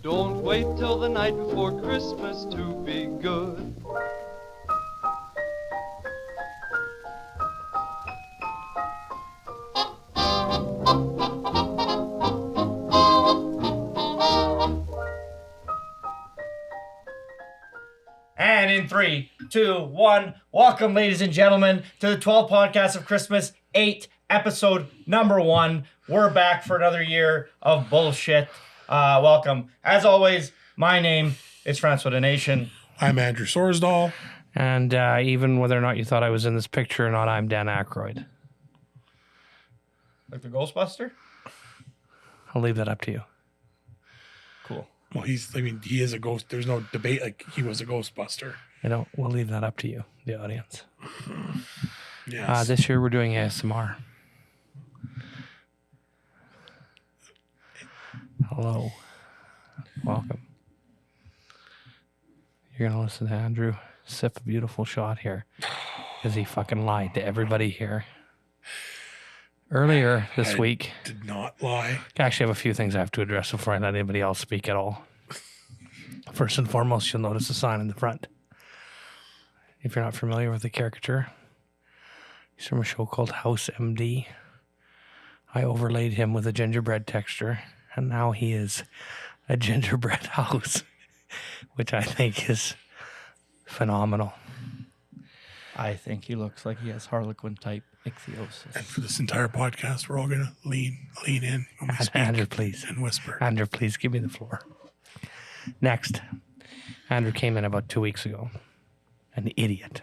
Don't wait till the night before Christmas to be good. And in 3, 2, 1, welcome, ladies and gentlemen, to the 12 Podcasts of Christmas 8, episode number 1. We're back for another year of bullshit. Welcome. As always, my name is Francois the Nation. I'm Andrew Sorsdahl. And even whether or not you thought I was in this picture or not, I'm Dan Aykroyd. Like the Ghostbuster? I'll leave that up to you. Cool. Well, he is a ghost. There's no debate. Like, he was a Ghostbuster. We'll leave that up to you, the audience. Yes. This year we're doing ASMR. Hello. Welcome. You're going to listen to Andrew sip a beautiful shot here because he fucking lied to everybody here. Earlier this week. Did not lie. I actually have a few things I have to address before I let anybody else speak at all. First and foremost, you'll notice a sign in the front. If you're not familiar with the caricature, he's from a show called House MD. I overlaid him with a gingerbread texture, and now he is a gingerbread house, which I think is phenomenal. I think he looks like he has Harlequin-type ichthyosis. And for this entire podcast, we're all going to lean in when we speak. Andrew, please. And whisper. Andrew, please give me the floor. Next, Andrew came in about 2 weeks ago, an idiot.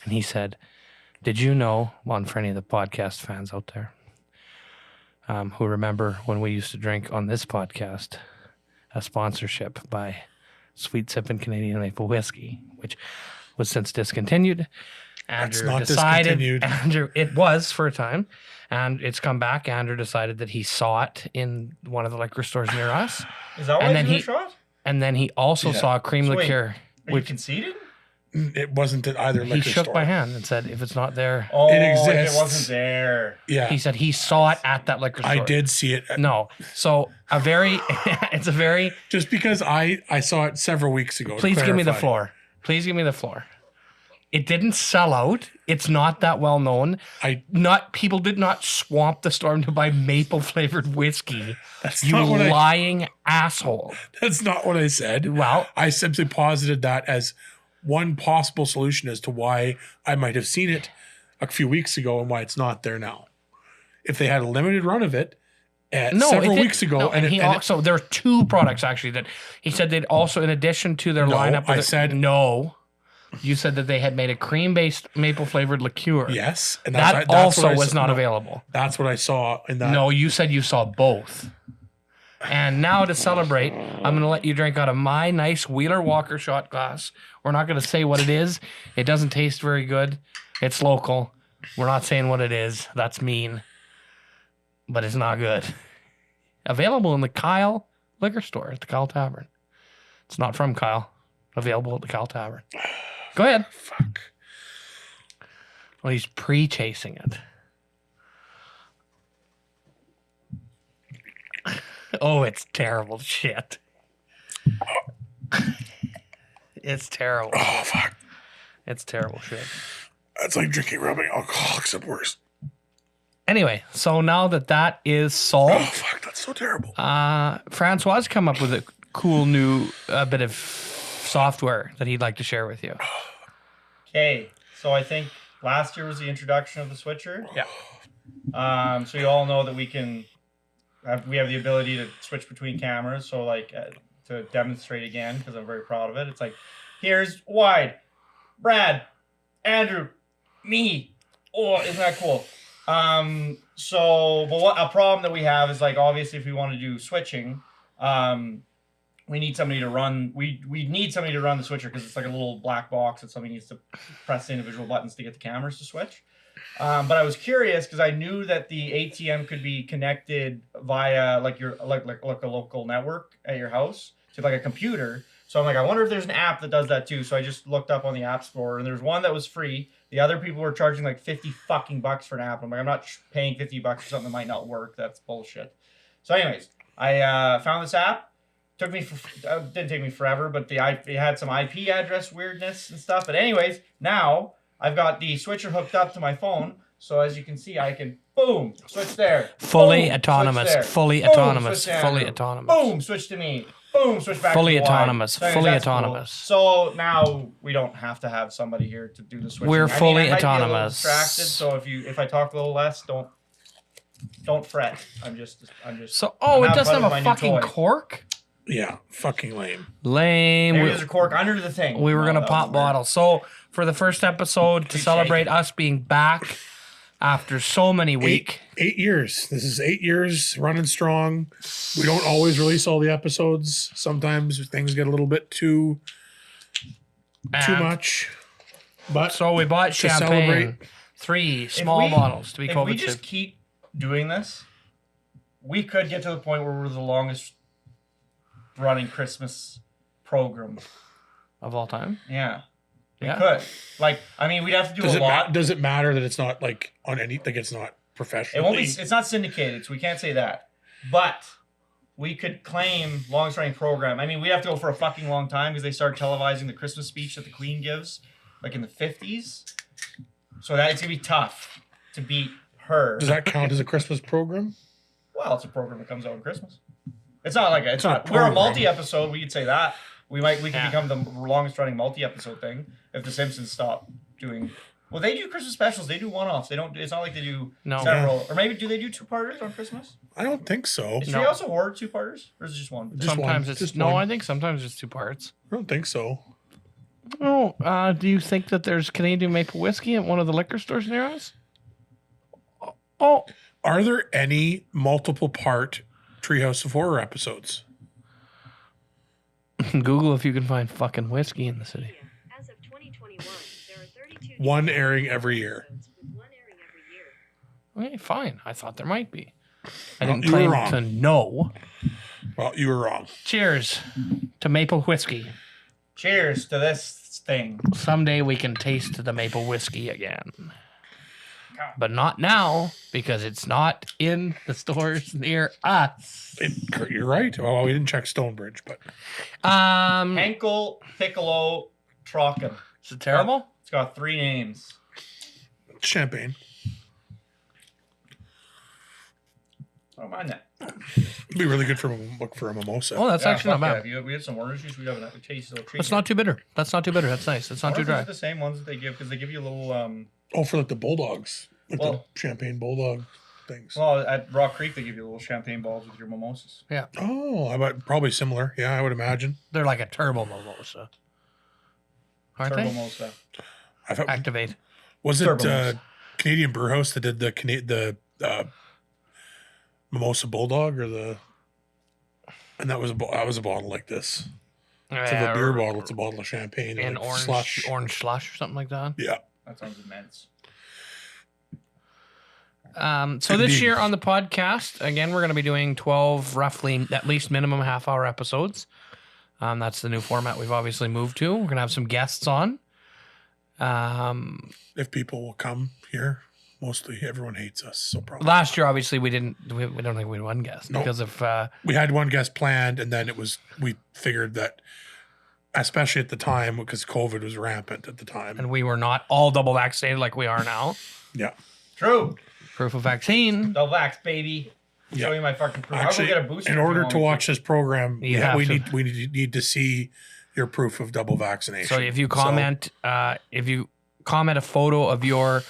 And he said, did you know, one for any of the podcast fans out there, who remember when we used to drink on this podcast, a sponsorship by Sweet Sippin' Canadian Maple Whiskey, which was since discontinued. Andrew decided, it was for a time, and it's come back. Andrew decided that he saw it in one of the liquor stores near us. Is that why he shot? And then he also saw a cream liqueur. Are you conceded? It wasn't at either liquor store. He shook my hand and said, if it's not there. Oh, it exists. It wasn't there. Yeah. He said he saw it at that liquor store. I did see it. No. So it's a very. Just because I saw it several weeks ago. Please give me the floor. Please give me the floor. It didn't sell out. It's not that well known. People did not swamp the store to buy maple flavored whiskey. That's you not what lying asshole. That's not what I said. Well, I simply posited that as one possible solution as to why I might have seen it a few weeks ago and why it's not there now. If they had a limited run of it several weeks ago. No, and also, there are two products actually that he said they'd also, in addition to their lineup. I said no. You said that they had made a cream-based maple-flavored liqueur. Yes. And that also was not available. That's what I saw in that. No, you said you saw both. And now to celebrate, I'm going to let you drink out of my nice Wheeler Walker shot glass. We're not going to say what it is. It doesn't taste very good. It's local. We're not saying what it is. That's mean. But it's not good. Available in the Kyle liquor store at the Kyle Tavern. It's not from Kyle. Available at the Kyle Tavern. Go ahead. Fuck. Well, he's pre-chasing it. Oh, it's terrible shit. It's terrible. Oh, fuck. It's terrible shit. That's like drinking rubbing alcohol, except worse. Anyway, so now that is solved. Oh, fuck. That's so terrible. Francois come up with a cool new bit of software that he'd like to share with you. Okay, so I think last year was the introduction of the switcher. Yeah. So you all know that we have the ability to switch between cameras. So to demonstrate again, because I'm very proud of it. It's like, here's wide, Brad, Andrew, me. Oh, isn't that cool? But a problem that we have is, like, obviously if we want to do switching, we need somebody to run. We need somebody to run the switcher because it's like a little black box that somebody needs to press the individual buttons to get the cameras to switch. But I was curious because I knew that the ATM could be connected via like a local network at your house to like a computer. So I'm like, I wonder if there's an app that does that too. So I just looked up on the App Store, and there's one that was free The other people were charging like 50 fucking bucks for an app. I'm like, I'm not paying 50 bucks for something that might not work. That's bullshit. So anyways, I found this app. Didn't take me forever, but it had some IP address weirdness and stuff. But anyways, now I've got the switcher hooked up to my phone. So as you can see, I can, boom, switch there. Fully Boom, autonomous. switch there. Fully Boom, autonomous. switch to Fully Andrew. autonomous. Boom, switch to me. Boom, switch back Fully to the Y. autonomous. So anyways, Fully that's cool. autonomous. So now we don't have to have somebody here to do the switching. We're fully I might be a little autonomous. distracted, so if I talk a little less, don't fret. I'm just. So, I'm it having doesn't fun have with a my new fucking toy. cork? Yeah, fucking lame. Lame. Maybe there's a cork under the thing. We were No, going to that pop was weird. bottles. So, for the first episode, to Keep celebrate shaking. us being back after so many weeks. 8 years. This is 8 years running strong. We don't always release all the episodes. Sometimes things get a little bit too much. But So, we bought to champagne. celebrate- 3 small we- bottles to be If COVID we just safe. keep doing this, we could get to the point where we're the longest running Christmas program. Of all time. Yeah. We Yeah. could. Like, I mean, we'd have to do does a lot. does it matter that it's not like on any, like it's not It professional? won't be. It's not syndicated, so we can't say that. But we could claim longest running program. I mean, we have to go for a fucking long time because they started televising the Christmas speech that the Queen gives, like in the 50s. So that's gonna be tough to beat her. Does that count as a Christmas program? Well, it's a program that comes out on Christmas. It's not like it's not not. We're a program. multi-episode. We could say that. We could Yeah. become the longest running multi-episode thing if the Simpsons stop doing. Well, they do Christmas specials. They do one-offs. They don't. It's not like they do No. several. Or maybe do they do two-parters on Christmas? I don't think so. Is No. Treehouse of Horror two-parters, or is it just one? Just Sometimes one. it's Just no. one. I think sometimes it's 2 parts. I don't think so. Oh, do you think that there's Canadian maple whiskey at one of the liquor stores near us? Oh, Are there any multiple part Treehouse of Horror episodes? Google if you can find fucking whiskey in the city. As of 2021, there are 32 One airing every year. episodes with one airing every year. Okay, fine. I thought there might be. I No, didn't you were claim wrong. to know. Well, you were wrong. Cheers to maple whiskey. Cheers to this thing. Someday we can taste the maple whiskey again. But not now, because it's not in the stores near us. You're right. Oh, we didn't check Stonebridge, but Henkel Piccolo Trocken. Is it terrible? It's got 3 names. it's champagne. I don't mind that. It'd be really good for a mimosa. Oh, that's actually not fuck bad. yeah. If we had some orange juice, we'd have a taste. That's not too bitter. That's not too bitter. That's nice. It's not too Oranges dry. are the same ones that they give because they give you a little. Oh, for like the bulldogs, like Well- the champagne bulldog things. Well, at Rock Creek they give you little champagne balls with your mimosas. Oh, I bet probably similar. Yeah, I would imagine. They're like a turbo mimosa. Aren't Turbo they? Mosa. I thought, Activate. was it Turbo Canadian Brewhouse that did the mimosa bulldog or the? And that was a bottle like this. Instead of a beer bottle, it's a bottle of champagne And like orange slush or something like that. Yeah. That sounds immense. So this Indeed. year on the podcast, again, we're going to be doing 12 roughly, at least minimum half-hour episodes. That's the new format we've obviously moved to. We're going to have some guests on. If people will come here, mostly everyone hates us. So probably Last year, obviously, we don't think we had one guest Nope. because of we had one guest planned, and then we figured that, especially at the time, because COVID was rampant at the time. and we were not all double vaccinated like we are now. Yeah. True. Proof of vaccine. Double vax, baby. Yeah. Show you my fucking proof. Actually, I'll go get a booster. in if you order want to me watch this program, You have we to. need to see your proof of double vaccination. So if you comment, a photo of your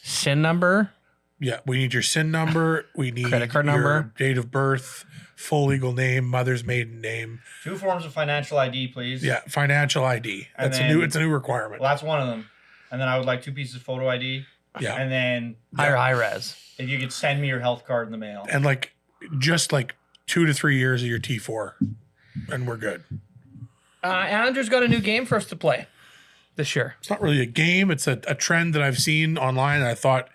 SIN number, yeah, we need your SIN number. We need Credit card your number. date of birth, full legal name, mother's maiden name. 2 forms of financial ID, please. Yeah, financial ID. And That's then- it's a new requirement. Well, that's one of them. And then I would like 2 pieces of photo ID. Yeah, And then high res. if you could send me your health card in the mail. and like just like 2 to 3 years of your T4, and we're good. Andrew's got a new game for us to play this year. It's not really a game. It's a trend that I've seen online that I thought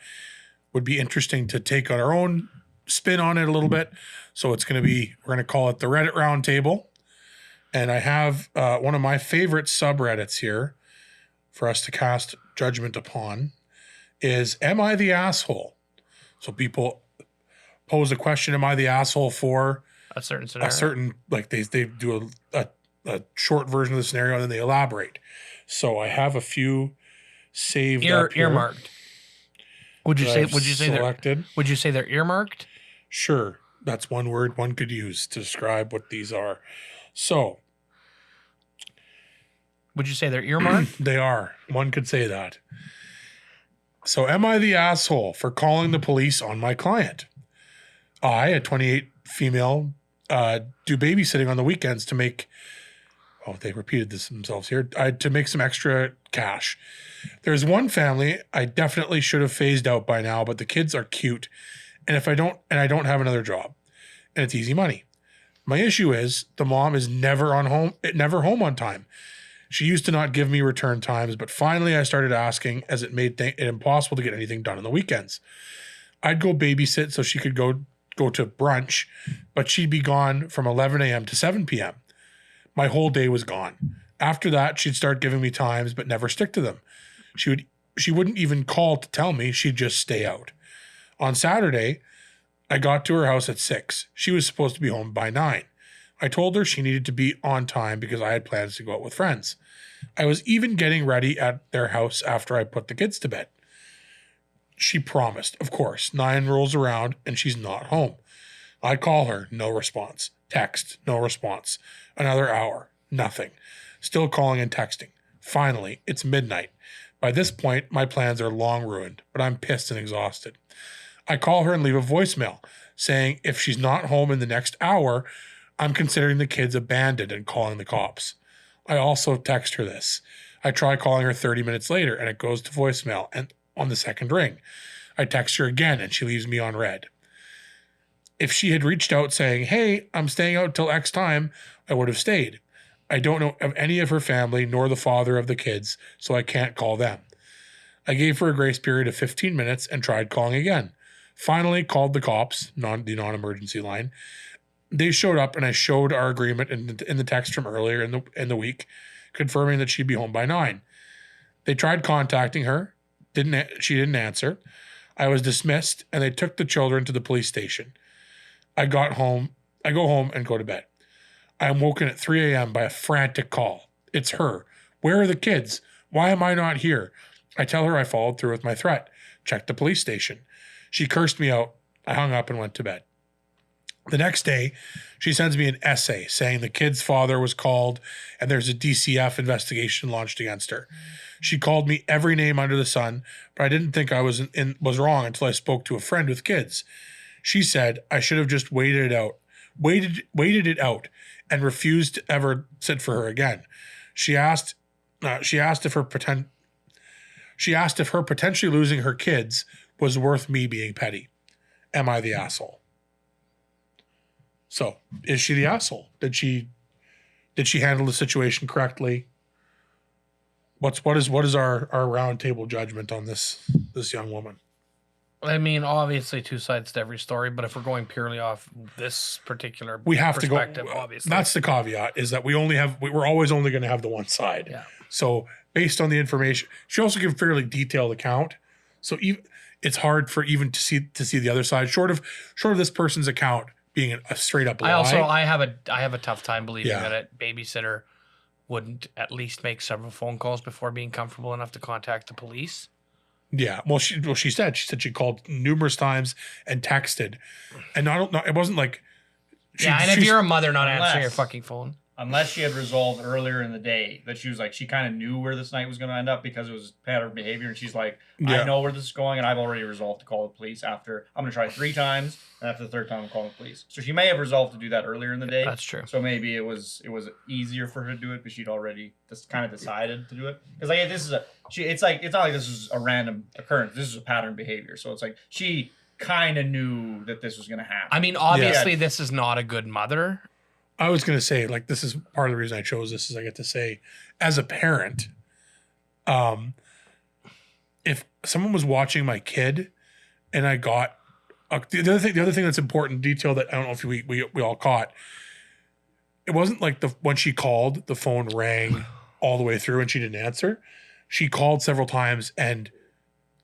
would be interesting to take on our own spin on it a little bit. So we're going to call it the Reddit Roundtable. And I have one of my favorite subreddits here for us to cast judgment upon is, am I the asshole? So people pose a question, am I the asshole for A certain scenario. a certain, like they do a short version of the scenario and then they elaborate. So I have a few saved up here earmarked. Would you that say? I've Would you say they're? selected. Would you say they're earmarked? Sure, that's one word one could use to describe what these are. So Would you say they're earmarked? they are. One could say that. So am I the asshole for calling the police on my client? I, a 28 female, do babysitting on the weekends to make, oh, they repeated this themselves here, to make some extra cash. There's one family I definitely should have phased out by now, but the kids are cute. And I don't have another job, and it's easy money. My issue is the mom is never home on time. She used to not give me return times, but finally I started asking, as it made it impossible to get anything done on the weekends. I'd go babysit so she could go to brunch, but she'd be gone from 11 a.m. to 7 p.m. My whole day was gone. After that, she'd start giving me times, but never stick to them. She wouldn't even call to tell me. She'd just stay out. On Saturday, I got to her house at 6. She was supposed to be home by 9. I told her she needed to be on time because I had plans to go out with friends. I was even getting ready at their house after I put the kids to bed. She promised, of course. 9 rolls around and she's not home. I call her, no response. Text, no response. Another hour, nothing. Still calling and texting. Finally, it's midnight. By this point, my plans are long ruined, but I'm pissed and exhausted. I call her and leave a voicemail saying if she's not home in the next hour, I'm considering the kids abandoned and calling the cops. I also text her this. I try calling her 30 minutes later and it goes to voicemail and on the second ring. I text her again and she leaves me on red. If she had reached out saying, hey, I'm staying out till X time, I would have stayed. I don't know of any of her family nor the father of the kids, so I can't call them. I gave her a grace period of 15 minutes and tried calling again. Finally called the cops, the non-emergency line. They showed up and I showed our agreement in the text from earlier in the week, confirming that she'd be home by 9. They tried contacting her. She didn't answer. I was dismissed and they took the children to the police station. I go home and go to bed. I am woken at 3 a.m. by a frantic call. It's her. Where are the kids? Why am I not here? I tell her I followed through with my threat. Checked the police station. She cursed me out. I hung up and went to bed. The next day, she sends me an essay saying the kid's father was called and there's a DCF investigation launched against her. She called me every name under the sun, but I didn't think I was wrong until I spoke to a friend with kids. She said I should have just waited it out, and refused to ever sit for her again. She asked if her potentially losing her kids was worth me being petty. Am I the asshole? So, is she the asshole? Did she handle the situation correctly? What is our round table judgment on this young woman? I mean, obviously, two sides to every story, but if we're going purely off this particular We have to go. obviously. That's the caveat, is that we're always only going to have the one side. Yeah. So based on the information, she also gave a fairly detailed account. So it's hard for even to see the other side, short of this person's account being a straight up lie. I have a tough time believing that a babysitter wouldn't at least make several phone calls before being comfortable enough to contact the police. Yeah. Well, she said she called numerous times and texted, and it wasn't like. And if you're a mother not answering your fucking phone. Unless she had resolved earlier in the day that she was like, she kind of knew where this night was going to end up because it was pattern behavior. And she's like, I know where this is going and I've already resolved to call the police after. I'm going to try 3 times. And after the 3rd time, I'm calling the police. So she may have resolved to do that earlier in the day. That's true. So maybe it was easier for her to do it because she'd already just kind of decided to do it. Because like it's not like this is a random occurrence. This is a pattern behavior. So it's like she kind of knew that this was going to happen. I mean, obviously, this is not a good mother. I was going to say, like, this is part of the reason I chose this, is I get to say, as a parent, if someone was watching my kid and I got the other thing that's important detail that I don't know if we all caught, it wasn't like when she called, the phone rang all the way through and she didn't answer. she called several times and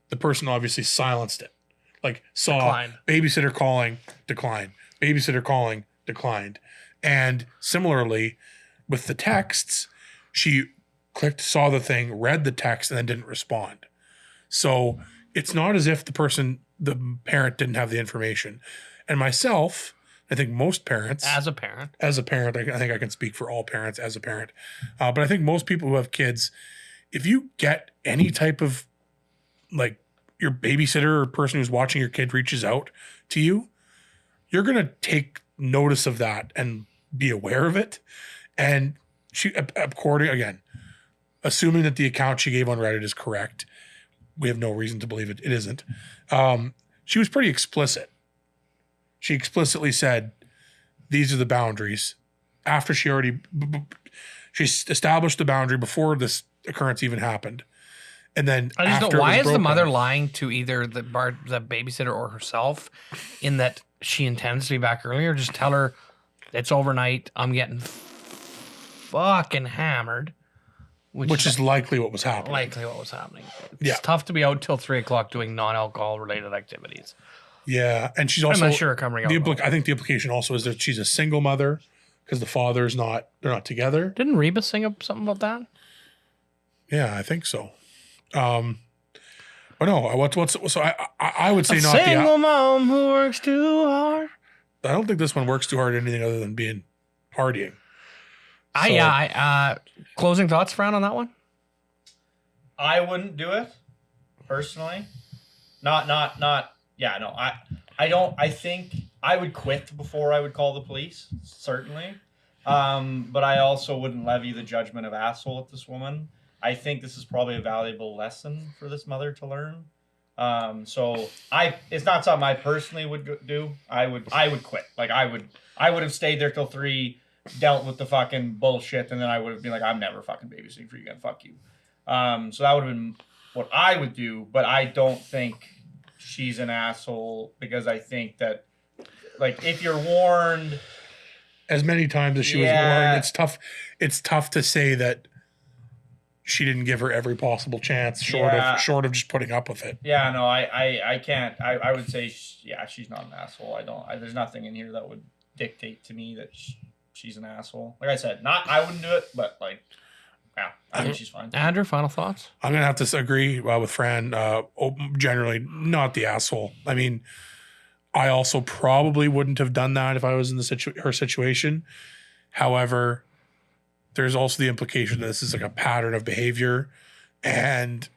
the person obviously silenced it. Like saw Declined. babysitter calling, declined. Babysitter calling, declined. And similarly with the texts, she clicked, saw the thing, read the text, and then didn't respond. So it's not as if the parent didn't have the information. And myself, I think most parents, As a parent, I think I can speak for all parents as a parent. But I think most people who have kids, if you get any type of like your babysitter or person who's watching your kid reaches out to you, you're going to take notice of that and be aware of it. And she, assuming that the account she gave on Reddit is correct, we have no reason to believe it isn't. She was pretty explicit. She explicitly said, these are the boundaries. After she established the boundary before this occurrence even happened. And then I just after know, why it is was the broken, mother lying to either the babysitter or herself in that she intends to be back earlier? Just tell her it's overnight. I'm getting fucking hammered. which is likely what was happening. Likely what was happening. It's Yeah. tough to be out till 3 o'clock doing non-alcohol related activities. Yeah, and she's also I'm not sure covering out. I think the implication also is that she's a single mother because the father's not. They're not together. Didn't Reba sing something about that? Yeah, I think so. But no, so I would say A not single mom who works too hard. I don't think this one works too hard at anything other than being partying. Closing thoughts, Fran, on that one? I wouldn't do it personally. I think I would quit before I would call the police, certainly. But I also wouldn't levy the judgment of asshole at this woman. I think this is probably a valuable lesson for this mother to learn. It's not something I personally would do. I would quit. Like I would have stayed there till 3, dealt with the fucking bullshit, and then I would have been like, I'm never fucking babysitting for you again. Fuck you. So that would have been what I would do, but I don't think she's an asshole because I think that, like, if you're warned As many times as she was warned, it's tough to say that she didn't give her every possible chance short of just putting up with it. Yeah, no, I can't. I would say, she's not an asshole. There's nothing in here that would dictate to me that she's an asshole. Like I said, I wouldn't do it, but like, yeah, I think she's fine. Andrew, final thoughts? I'm gonna have to agree with Fran. Generally, not the asshole. I mean, I also probably wouldn't have done that if I was in her situation. However, there's also the implication that this is like a pattern of behavior, and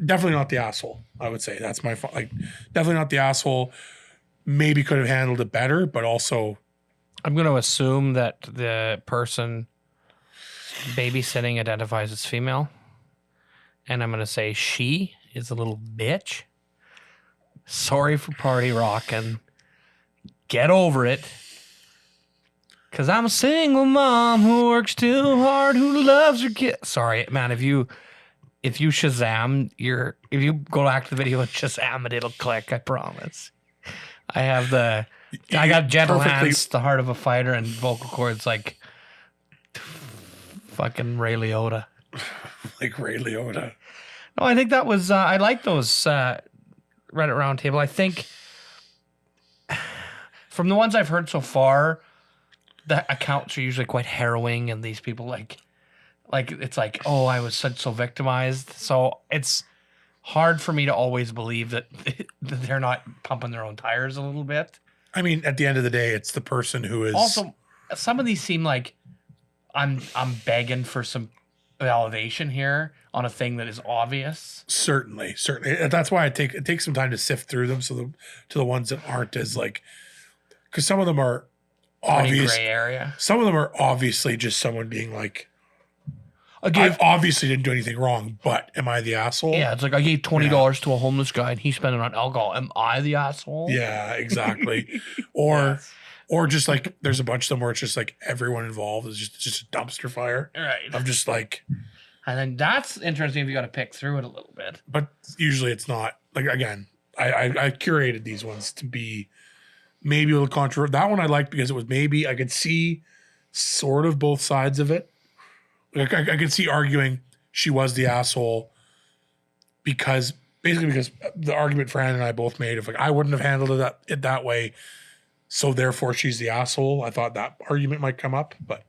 definitely not the asshole. I would say that's my definitely not the asshole. Maybe could have handled it better, but also, I'm going to assume that the person babysitting identifies as female, and I'm going to say she is a little bitch. Sorry for party rocking. Get over it. Because I'm a single mom who works too hard, who loves her kid. Sorry, man, if you Shazam, if you go back to the video and Shazam it, it'll click, I promise. I got gentle hands, the heart of a fighter, and vocal cords like fucking Ray Liotta. Like Ray Liotta. No, I think that was, I like those Reddit Roundtable. I think from the ones I've heard so far, the accounts are usually quite harrowing, and these people like it's like, oh, I was so victimized. So it's hard for me to always believe that they're not pumping their own tires a little bit. I mean, at the end of the day, it's the person who is Also, some of these seem like I'm begging for some validation here on a thing that is obvious. Certainly. That's why it takes some time to sift through them. So to the ones that aren't as like, because some of them are obvious. Gray area. Some of them are obviously just someone being like, I obviously didn't do anything wrong, but am I the asshole? Yeah, it's like I gave $20 to a homeless guy and he spent it on alcohol. Am I the asshole? Yeah, exactly. Or just like there's a bunch of them where it's just like everyone involved is just a dumpster fire. Right. I'm just like, and then that's interesting if you got to pick through it a little bit. But usually it's not. Like, again, I curated these ones to be maybe a little controversial. That one I liked because it was maybe I could see sort of both sides of it. Like I could see arguing she was the asshole because the argument Fran and I both made of like, I wouldn't have handled it that way. So therefore she's the asshole. I thought that argument might come up, but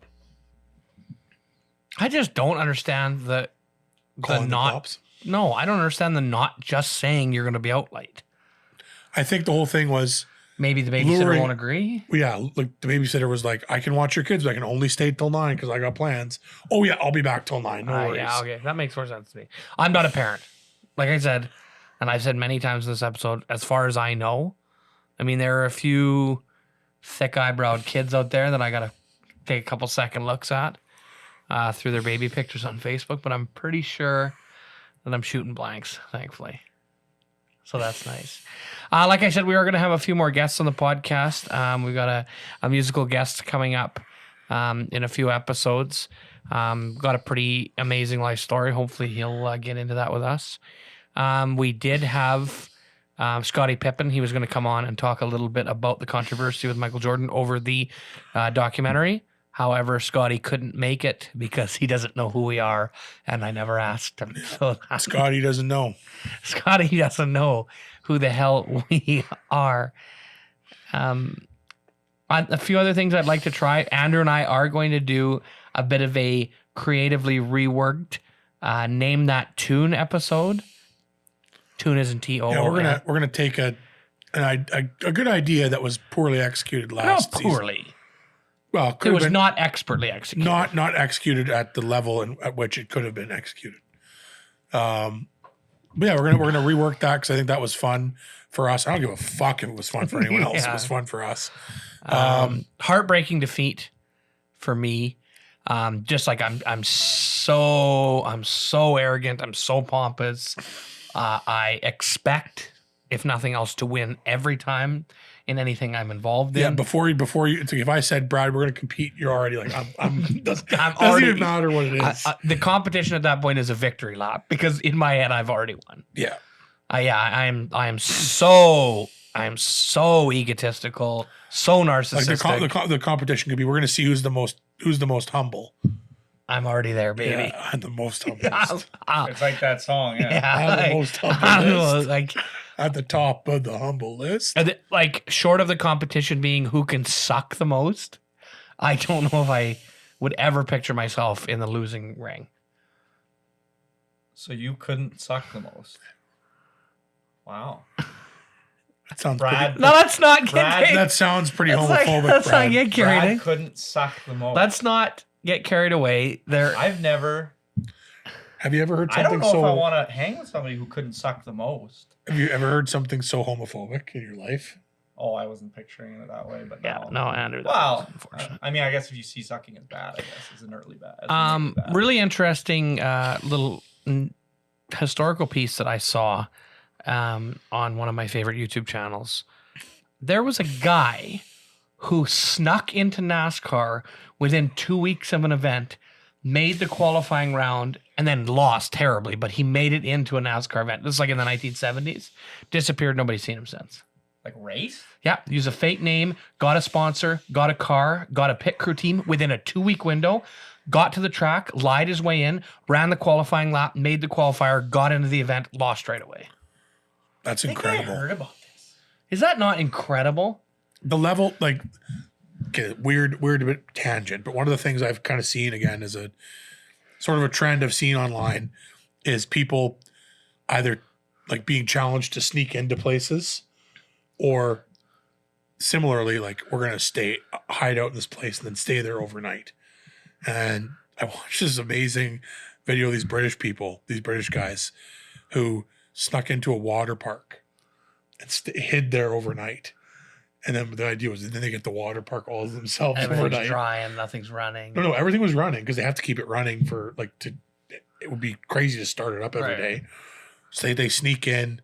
I just don't understand the calling the not. cops. No, I don't understand the not just saying you're going to be out late. I think the whole thing was Maybe the babysitter luring- won't agree. yeah, like the babysitter was like, I can watch your kids, but I can only stay till 9 because I got plans. Oh yeah, I'll be back till 9. No worries. Yeah, okay, that makes more sense to me. I'm not a parent, like I said, and I've said many times in this episode. As far as I know, I mean, there are a few thick eyebrowed kids out there that I gotta take a couple second looks at through their baby pictures on Facebook, but I'm pretty sure that I'm shooting blanks, thankfully. So that's nice. Like I said, we are going to have a few more guests on the podcast. We've got a musical guest coming up in a few episodes. Got a pretty amazing life story. Hopefully he'll get into that with us. We did have Scottie Pippen. He was going to come on and talk a little bit about the controversy with Michael Jordan over the documentary. However, Scottie couldn't make it because he doesn't know who we are, and I never asked him. So Scotty doesn't know. Scottie doesn't know who the hell we are. A few other things I'd like to try. Andrew and I are going to do a bit of a creatively reworked Name That Tune episode. Tune isn't T-O. Yeah, we're gonna take a good idea that was poorly executed last Not season. poorly. Well, It was not expertly executed. not executed at the level at which it could have been executed. But yeah, we're gonna rework that because I think that was fun for us. I don't give a fuck if it was fun for anyone else. Yeah. It was fun for us. Heartbreaking defeat for me. Just like I'm so arrogant. I'm so pompous. I expect, if nothing else, to win every time in anything I'm involved in. Yeah, before you, it's like if I said, Brad, we're gonna compete, you're already like, doesn't already- even matter what it is. The competition at that point is a victory lap because in my head I've already won. Yeah. I am so egotistical, so Like narcissistic. the competition could be, we're gonna see who's the most humble. I'm already there, baby. Yeah, I'm the most humble. It's like that song. Yeah. I'm the like, most I humble don't know, list. like, At the top of the humble list. like short of the competition being who can suck the most, I don't know if I would ever picture myself in the losing ring. So you couldn't suck the most. Wow. That sounds Brad. pretty, No, let's not get Brad, that sounds pretty let's not- homophobic, let's not Brad. get carried. Brad couldn't suck the most. Let's not get carried away. I've never. Have you ever heard I don't something know so? if I want to hang with somebody who couldn't suck the most. Have you ever heard something so homophobic in your life? Oh, I wasn't picturing it that way, but Yeah, no. no, Andrew. That Well, was unfortunate. I mean, I guess if you see sucking as bad, I guess it's inertly bad. It's inertly bad. Really interesting little historical piece that I saw on one of my favorite YouTube channels. There was a guy who snuck into NASCAR within 2 weeks of an event, made the qualifying round, and then lost terribly, but he made it into a NASCAR event. This is like in the 1970s. Disappeared. Nobody's seen him since. Like race? Yeah, use a fake name, got a sponsor, got a car, got a pit crew team within a 2-week window, got to the track, lied his way in, ran the qualifying lap, made the qualifier, got into the event, lost right away. That's I think I incredible. heard about this. Is that not incredible? The level, like, okay, weird bit tangent, but one of the things I've kind of seen again is a sort of a trend I've seen online is people either like being challenged to sneak into places or similarly, like, we're going to hide out in this place and then stay there overnight. And I watched this amazing video of these British people, these British guys who snuck into a water park and hid there overnight. And then the idea was then they get the water park all to themselves Everything's overnight. dry and nothing's running. No, everything was running because they have to keep it running for it would be crazy to start it up every Right. day. So they sneak in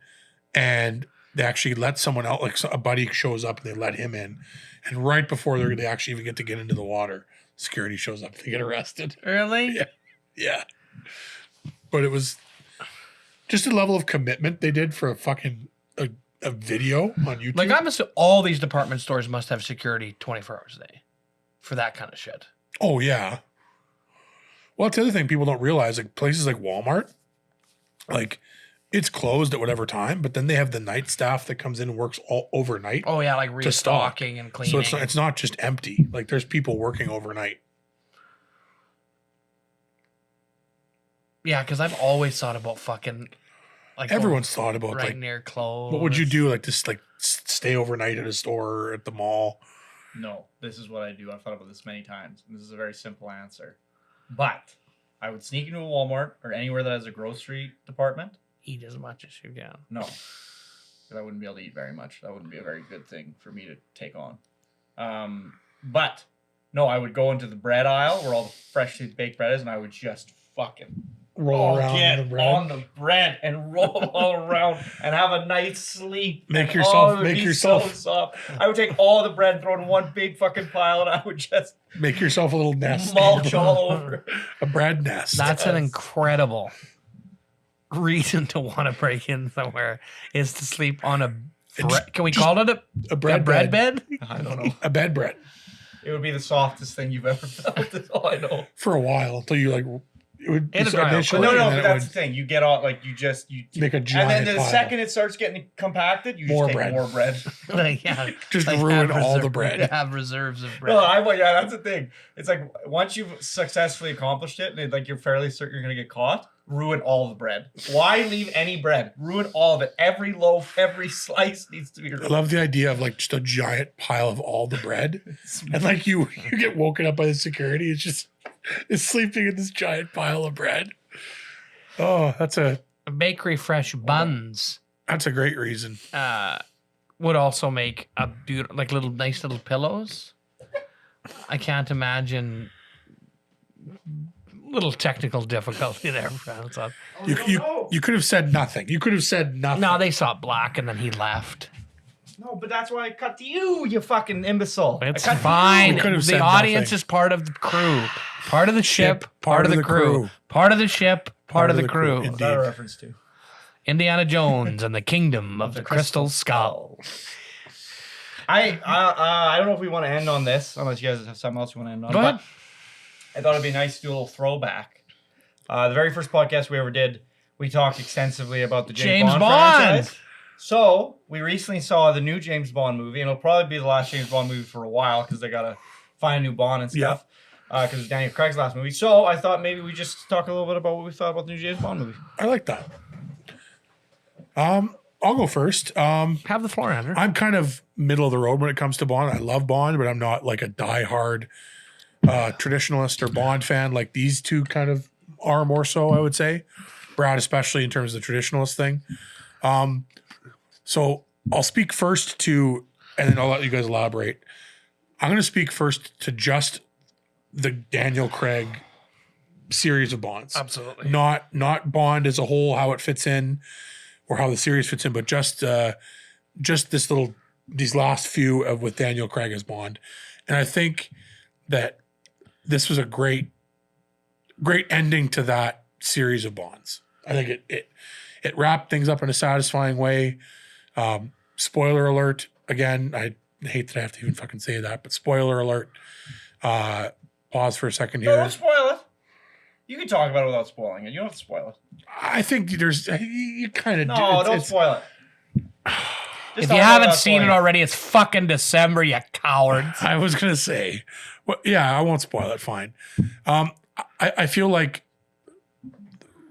and they actually let someone out, like a buddy shows up and they let him in. And right before they actually even get into the water, security shows up and they get arrested. Really? Yeah. Yeah. But it was just a level of commitment they did for a video on YouTube. Like, I'm assuming all these department stores must have security 24 hours a day for that kind of shit. Oh, yeah. Well, that's the other thing people don't realize, like places like Walmart, like it's closed at whatever time, but then they have the night staff that comes in and works all overnight. Oh yeah, like to stock. restocking and cleaning. So it's not just empty. Like there's people working overnight. Yeah, because I've always thought about fucking like Everyone's thought about right like near clothes. what would you do? Like just like stay overnight at a store or at the mall. No, this is what I do. I've thought about this many times. And this is a very simple answer. But I would sneak into a Walmart or anywhere that has a grocery department. Eat as much as you can. No, because I wouldn't be able to eat very much. That wouldn't be a very good thing for me to take on. But no, I would go into the bread aisle where all the freshly baked bread is, and I would just fucking Roll around get the bread. on the bread and roll all around and have a nice sleep. Make And yourself- it would make be yourself- so soft. I would take all the bread, throw it in one big fucking pile, and I would just Make yourself a little nest. mulch all over. A bread nest. That's an Yes. incredible reason to want to break in somewhere is to sleep on a can we call it a a bread bread bed? I don't know. A bed bread It would be the softest thing you've ever felt. That's all I know. for a while until you like it would It'll dry out initially, No, and no, then but it that's would the thing. You get all like you make a and giant then the pile. second it starts getting compacted, you More just take bread. more bread. Like, yeah, Just like ruin have all the reserve- bread. Have reserves of bread. No, yeah, that's the thing. It's like once you've successfully accomplished it, and like you're fairly certain you're gonna get caught, ruin all the bread. Why leave any bread? Ruin all of it. Every loaf, every slice needs to be I ruined. love the idea of like just a giant pile of all the bread, and like you get woken up by the security. It's sleeping in this giant pile of bread. Oh, that's a Bakery fresh buns great reason. would also make a beautiful, like nice little pillows. I can't imagine little technical difficulty there, friends. You could have said nothing. You could have said nothing. No, they saw it black and then he left. No, but that's why I cut to you, you fucking imbecile. It's I cut to fine. You could have The said audience nothing. is part of the crew, part of the ship, part of the crew, part of the ship, part of the crew. you. What's that a reference to? Indiana Jones and the Kingdom of the Crystal Skull. I don't know if we want to end on this, unless you guys have something else you want to end on. Go ahead. But I thought it'd be nice to do a little throwback. The very first podcast we ever did, we talked extensively about the James Bond franchise. So we recently saw the new James Bond movie, and it'll probably be the last James Bond movie for a while because they gotta find a new Bond and stuff. Because it's Daniel Craig's last movie. So I thought maybe we just talk a little bit about what we thought about the new James Bond movie. I like that. I'll go first. Have the floor, Andrew. I'm kind of middle of the road when it comes to Bond. I love Bond, but I'm not like a diehard traditionalist or Bond fan like these two kind of are more so, I would say. Brad, especially in terms of the traditionalist thing. So I'll speak first to, and then I'll let you guys elaborate. I'm going to speak first to just the Daniel Craig series of Bonds. Absolutely. Not Bond as a whole, how it fits in or how the series fits in, but just these last few of with Daniel Craig as Bond. And I think that this was a great ending to that series of Bonds. I think it wrapped things up in a satisfying way. Spoiler alert. Again, I hate that I have to even fucking say that, but spoiler alert. Pause for a second here. No, don't spoil it. You can talk about it without spoiling it. You don't have to spoil it. I think you kind of No, don't spoil it. If you haven't seen it already, it's fucking December, you cowards. I was gonna say, well, yeah, I won't spoil it. Fine. I feel like,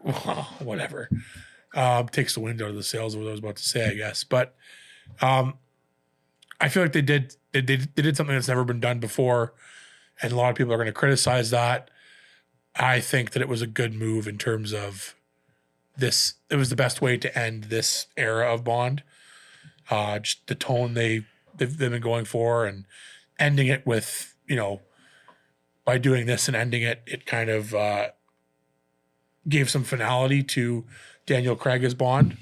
well, whatever. Takes the wind out of the sails of what I was about to say, I guess. But I feel like they did something that's never been done before, and a lot of people are going to criticize that. I think that it was a good move in terms of this. It was the best way to end this era of Bond. Just the tone they've been going for, and ending it with, by doing this and ending it kind of gave some finality to Daniel Craig as Bond,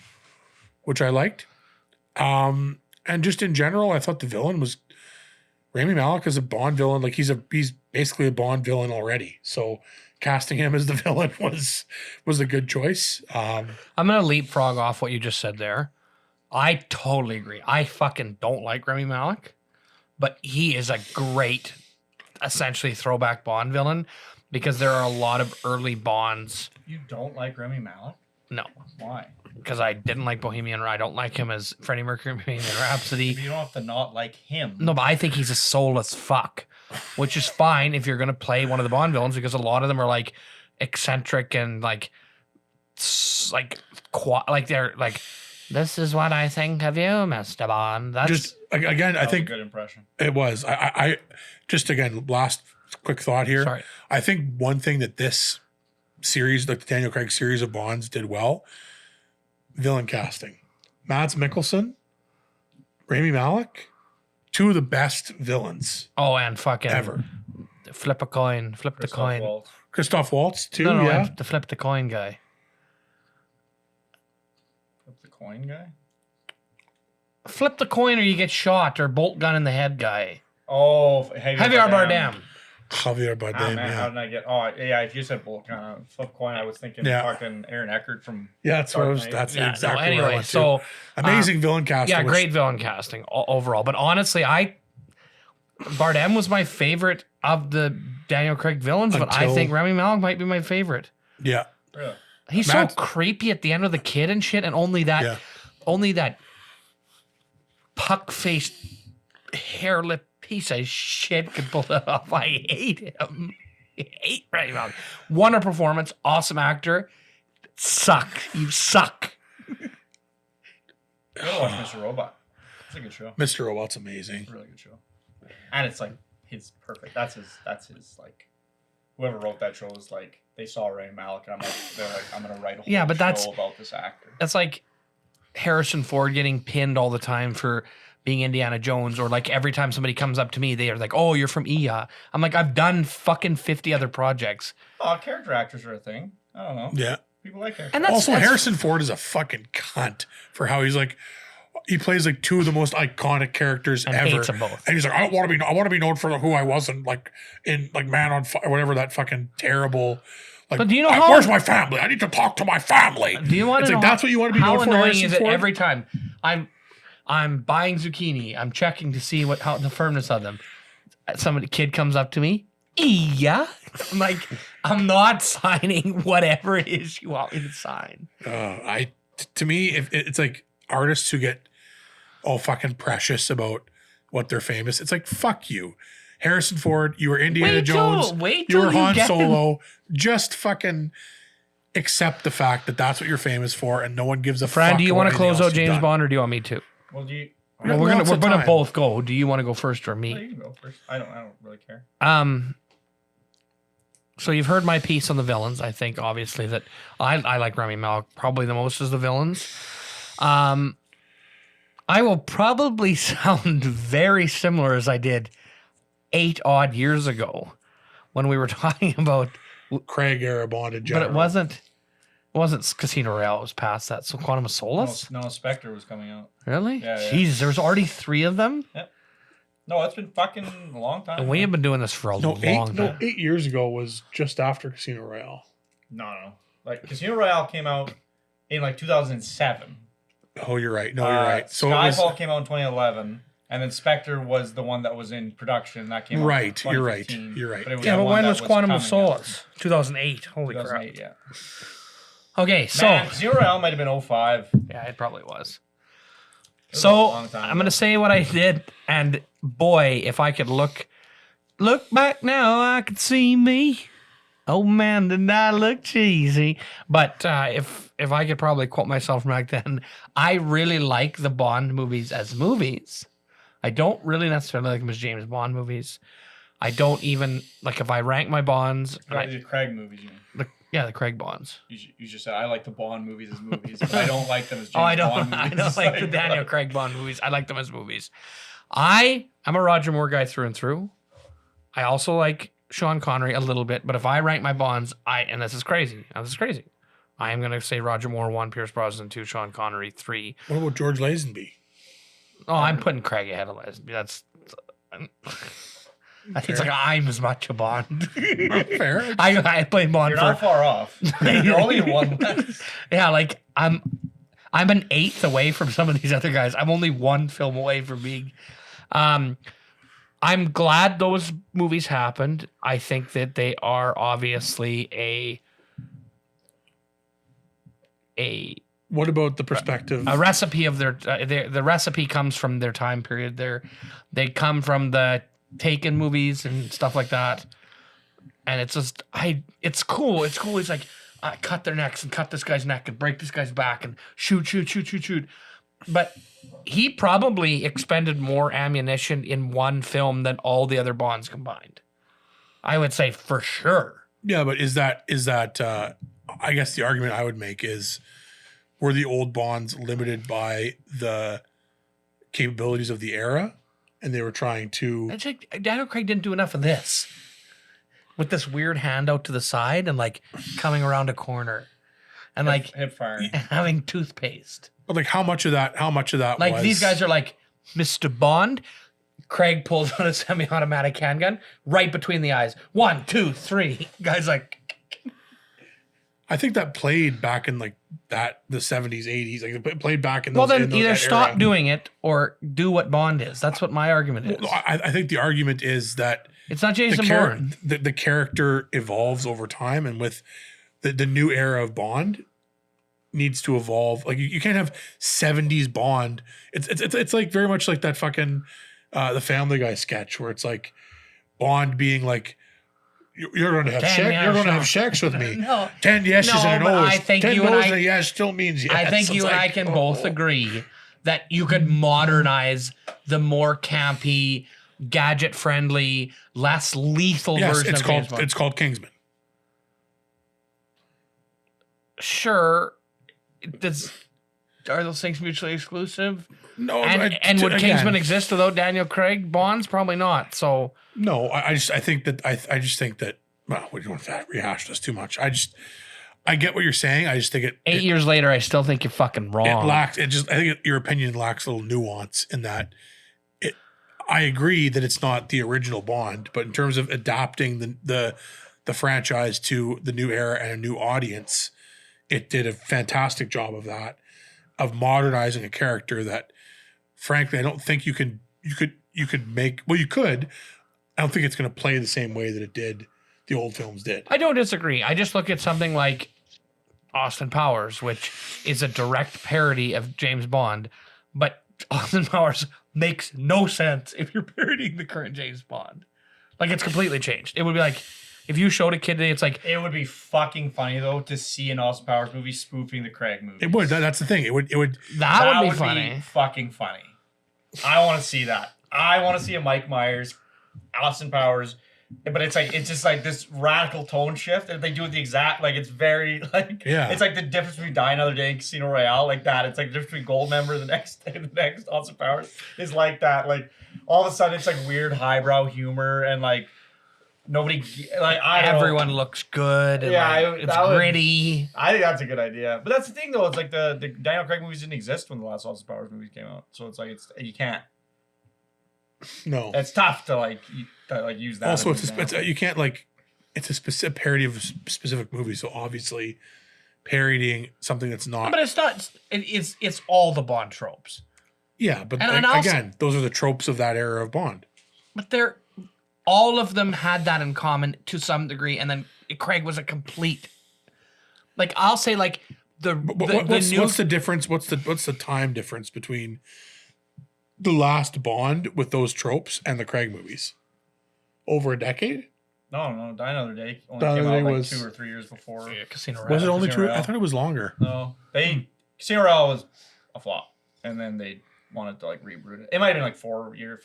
which I liked. And just in general, I thought the villain was Rami Malek as a Bond villain. Like he's basically a Bond villain already. So casting him as the villain was a good choice. I'm going to leapfrog off what you just said there. I totally agree. I fucking don't like Rami Malek, but he is a great, essentially throwback Bond villain. because there are a lot of early Bonds. You don't like Rami Malek? No, Why? because I didn't like Bohemian. I don't like him as Freddie Mercury in Bohemian Rhapsody. You don't have to not like him. No, but I think he's a soulless fuck, which is fine if you're gonna play one of the Bond villains because a lot of them are like eccentric and like they're like, this is what I think of you, Mr. Bond. That's Just again, I That was think a good impression. it was. I just again, last quick thought here. sorry. I think one thing that this series, like the Daniel Craig series of Bonds, did well, villain casting. Mads Mikkelsen, Rami Malek, two of the best villains Oh, and fucking ever. flip a coin, flip the Christoph coin. Waltz. Christoph Waltz too. No, Yeah, the flip the coin guy. The coin guy? Flip the coin or you get shot, or bolt gun in the head guy. Oh, Javier Bardem. Javier Bardem. Oh, man, how yeah, did I get? Oh, yeah. If you said flip coin, I was thinking Yeah. fucking Aaron Eckert from. yeah. That's what I was. Dark Knight. That's Yeah, exactly no, where I anyway, went to. so Amazing villain casting. yeah, which- great villain casting overall. But honestly, Bardem was my favorite of the Daniel Craig villains, but I Until- think Rami Malek might be my favorite. Yeah, Really? He's Matt- so creepy at the end of the kid and shit, and only that puck-faced, hair-lip piece of shit could pull it off. I hate him. I hate Rami Malek. Wonder performance, awesome actor. Suck. You suck. You gotta watch Mr. Robot. It's a good show. Mr. Robot's amazing. Really good show. And it's like his perfect. That's his like. Whoever wrote that show was like they saw Rami Malek and they're like I'm gonna write a whole Yeah, but show that's- about this actor. That's like Harrison Ford getting pinned all the time for being Indiana Jones, or like every time somebody comes up to me, they are like, "Oh, you're from EA." I'm like, I've done fucking 50 other projects. Oh, character actors are a thing. I don't know. Yeah. People like character. And that's Also, Harrison Ford is a fucking cunt for how he's like. He plays like two of the most iconic characters And ever, hates them both. and he's like, I want to be known for who I wasn't, like in like Man on Fire, whatever that fucking terrible. Like, But do you know how- where's my family? I need to talk to my family. Do you want It's to like know that's what you want to be how known for. annoying Harrison is it Ford? every time I'm buying zucchini, I'm checking to see how the firmness of them. Kid comes up to me, yeah. I'm like, I'm not signing whatever it is you want me to sign. To me, if it's like artists who get all fucking precious about what they're famous, it's like fuck you, Harrison Ford. You were Indiana Jones. Wait You till were Han get him. Solo. Just fucking accept the fact that that's what you're famous for, and no one gives a Fran, fuck. do you want want to close out James Bond, or do you want me to? Well, do you? We Well, got we're lots of gonna time. both go. Do you want to go first or Well, me? you can go first. I don't really care. So you've heard my piece on the villains. I think obviously that I like Rami Malek probably the most as the villains. I will probably sound very similar as I did 8 odd years ago when we were talking about, Craig era Bond in but general. it wasn't Casino Royale. It was past that. So Quantum of Solace. No, Spectre was coming out. Really? Yeah. Jesus, there's already 3 of them, No, it's been fucking a long time. and we have been doing this for a long time. 8 years ago was just after Casino Royale. No. Like Casino Royale came out in like 2007. Oh, you're right. No, you're right. So it Skyfall was came out in 2011, and then Spectre was the one that was in production. That came out in right. You're right. 2015. You're right. But it was Yeah, the but one when that was Quantum of coming out. Solace? 2008. Holy crap. 2008, yeah. Okay, so Man, Casino Royale might have been 05. yeah, it probably was. It was a So long time I'm ago. gonna say what I did, and boy, if I could look back now, I could see me. Oh man, did I look cheesy? But if I could probably quote myself from back then, I really like the Bond movies as movies. I don't really necessarily like them as James Bond movies. I don't even like if I rank my Bonds. The Craig movies, you mean? The Craig Bonds. You just said I like the Bond movies as movies, but I don't like them as James Oh, I Bond don't. movies. I don't like the Daniel Craig Bond movies. I like them as movies. I'm a Roger Moore guy through and through. I also like Sean Connery a little bit, but if I rank my Bonds, and this is crazy. I am gonna say Roger Moore 1, Pierce Brosnan 2, Sean Connery 3. What about George Lazenby? Oh, I'm putting Craig ahead of Leslie. That's. I think it's like I'm as much a Bond. Fair. I play Bond You're for. not far off. You're only one less. Yeah, like I'm an 8th away from some of these other guys. I'm only one film away from being. I'm glad those movies happened. I think that they are obviously What about the perspective? a recipe of the recipe comes from their time period. They come from the Taken movies and stuff like that. And it's just it's cool. It's cool. It's like cut their necks and cut this guy's neck and break this guy's back and shoot. But he probably expended more ammunition in one film than all the other Bonds combined. I would say for sure. Yeah, but is that I guess the argument I would make is, were the old Bonds limited by the capabilities of the era, and they were trying to? It's like Daniel Craig didn't do enough of this, with this weird hand out to the side and like coming around a corner, and like hip fire. having toothpaste. But like, how much of that? Like was, these guys are like, Mr. Bond. Craig pulls out a semi-automatic handgun right between the eyes. 1, 2, 3. Guys like. I think that played back in like the 70s, 80s. Like it played back in those. Well, then in those, either that stop era. doing it or do what Bond is. That's what my argument is. Well, I think the argument is that It's not Jason Bourne. the character evolves over time, and with the new era of Bond needs to evolve. Like you can't have 70s Bond. It's like very much like that fucking the Family Guy sketch where it's like Bond being like, you're going to have sex. You're going to have sex with me. No. 10 yeses and a but nose. I think 10 you and no's I- and a yes still means yes. I think It's you and I like, can oh. both agree that you could modernize the more campy, gadget-friendly, less lethal Yes, version of James Bond. it's called Kingsman. Sure. Are those things mutually exclusive? No, And would Kingsman exist without Daniel Craig? Bonds? Probably not. So No, I just think that. Well, we don't have to rehash this too much. I get what you're saying. I just think it 8 years later, I still think you're fucking wrong. it lacks. I think your opinion lacks a little nuance in that. I agree that it's not the original Bond, but in terms of adapting the franchise to the new era and a new audience, it did a fantastic job of that, of modernizing a character that, frankly, I don't think you could make. Well, you could. I don't think it's going to play the same way that it did. The old films did. I don't disagree. I just look at something like Austin Powers, which is a direct parody of James Bond, but Austin Powers makes no sense if you're parodying the current James Bond. Like, it's completely changed. It would be like, if you showed a kid today, it's like... It would be fucking funny, though, to see an Austin Powers movie spoofing the Craig movie. It would. That's the thing. It would. That would be funny. Fucking funny. I want to see that. I want to see a Mike Myers, Austin Powers, but it's just like this radical tone shift, and they do it the exact, like, it's very, like, Yeah. It's like the difference between Die Another Day and Casino Royale, like that. It's like the difference between Goldmember and the next Austin Powers is like that. Like, all of a sudden, it's like weird highbrow humor, and like, nobody, like, I don't know. Everyone looks good. And Yeah, like, it's gritty. I think that's a good idea. But that's the thing, though. It's like the Daniel Craig movies didn't exist when the last Austin Powers movies came out. So it's like you can't. No. It's tough to use that. Also, as an example. you can't like. It's a specific parody of a specific movie, so obviously, parodying something that's not. But it's not. It's all the Bond tropes. Yeah, but And also- again, those are the tropes of that era of Bond. But all of them had that in common to some degree, and then Craig was a complete. Like, I'll say, like What's the difference? What's the time difference between the last Bond with those tropes and the Craig movies? Over a decade? No, Die Another Day only Die came Another out Day like was- 2 or 3 years before. Casino Was it Royale. only Casino 2? Royale. I thought it was longer. No, Casino Royale was a flop, and then they wanted to like reboot it. It might have been like 5 years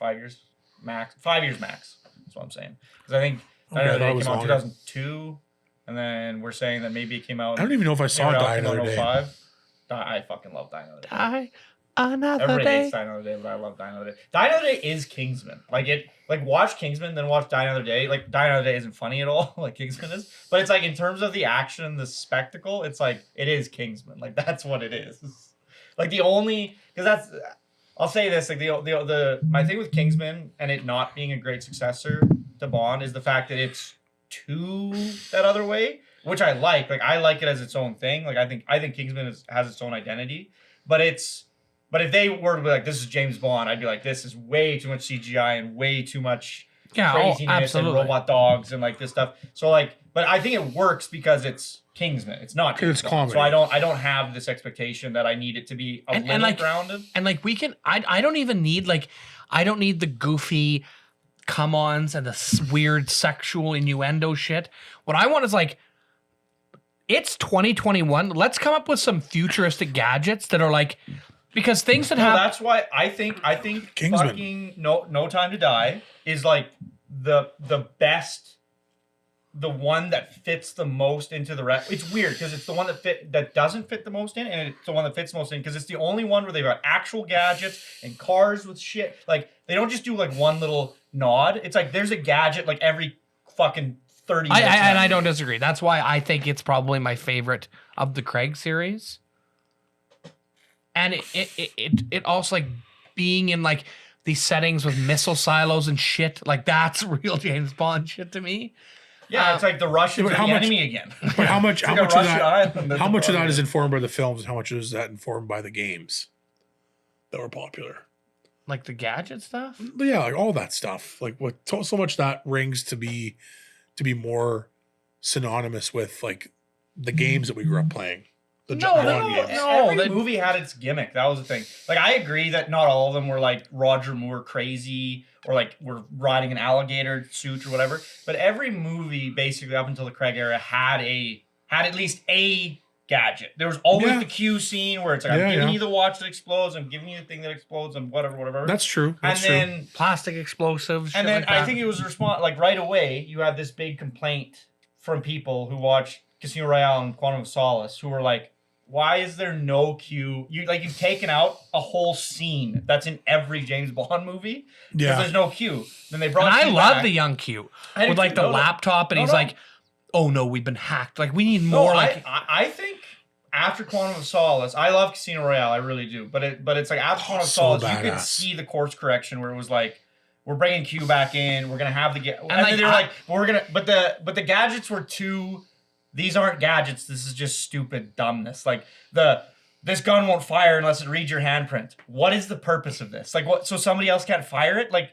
max. 5 years max. That's what I'm saying. Because I think Die Okay, I Another thought it Day was came out in longer. 2002, and then we're saying that maybe it came out. I don't even know if I saw Casino Royale Die came out in Another Day. 05. I fucking love Die Another Day. Die another Everybody day. hates Die Another Day, but I love Die Another Day. Die Another Day is Kingsman. Watch Kingsman, then watch Die Another Day. Like, Die Another Day isn't funny at all, like Kingsman is. But it's like, in terms of the action, the spectacle, it's like, it is Kingsman. Like, that's what it is. Like, I'll say this, like, my thing with Kingsman and it not being a great successor to Bond is the fact that it's too that other way, which I like. Like, I like it as its own thing. Like, I think Kingsman has its own identity, but But if they were to be like, this is James Bond, I'd be like, this is way too much CGI and way too much craziness and robot dogs and like this stuff. So like, but I think it works because it's Kingsman. It's not James Bond. comedy. So I don't have this expectation that I need it to be a little grounded. And like we can, I don't even need I don't need the goofy come-ons and the weird sexual innuendo shit. What I want is like, it's 2021. Let's come up with some futuristic gadgets that are like, because things that have. That's why I think Kingsman. fucking No Time to Die is like the best, the one that fits the most into the rest. It's weird because it's the one that doesn't fit the most in, and it's the one that fits most in because it's the only one where they've got actual gadgets and cars with shit. Like they don't just do like one little nod. It's like there's a gadget like every fucking 30 minutes. And I don't disagree. That's why I think it's probably my favorite of the Craig series. And it also like being in like these settings with missile silos and shit. Like that's real James Bond shit to me. Yeah, it's like the Russians are the enemy again. But how much of that is it? informed by the films and how much is that informed by the games that were popular? Like the gadget stuff? Yeah, like all that stuff. Like what so much that rings to be more synonymous with like the games that we grew up playing. Games. Every movie had its gimmick. That was the thing. Like I agree that not all of them were like Roger Moore crazy or like were riding an alligator suit or whatever. But every movie basically up until the Craig era had at least a gadget. There was always the Q scene where it's like I'm giving you the watch that explodes, I'm giving you the thing that explodes, and whatever. That's true. Then plastic explosives. And then I think it was like right away you had this big complaint from people who watched Casino Royale and Quantum of Solace who were like, why is there no Q? You've taken out a whole scene that's in every James Bond movie because there's no Q. Then they brought. And I love the young Q with like the laptop, and he's like, "Oh no, we've been hacked. Like we need more." I think after Quantum of Solace, I love Casino Royale, I really do. But it's like after Quantum of Solace, you could see the course correction where it was like, we're bringing Q back in. We're gonna have the and then they were like, we're gonna. But the gadgets were too. These aren't gadgets. This is just stupid dumbness. Like this gun won't fire unless it reads your handprint. What is the purpose of this? Like what? So somebody else can't fire it? Like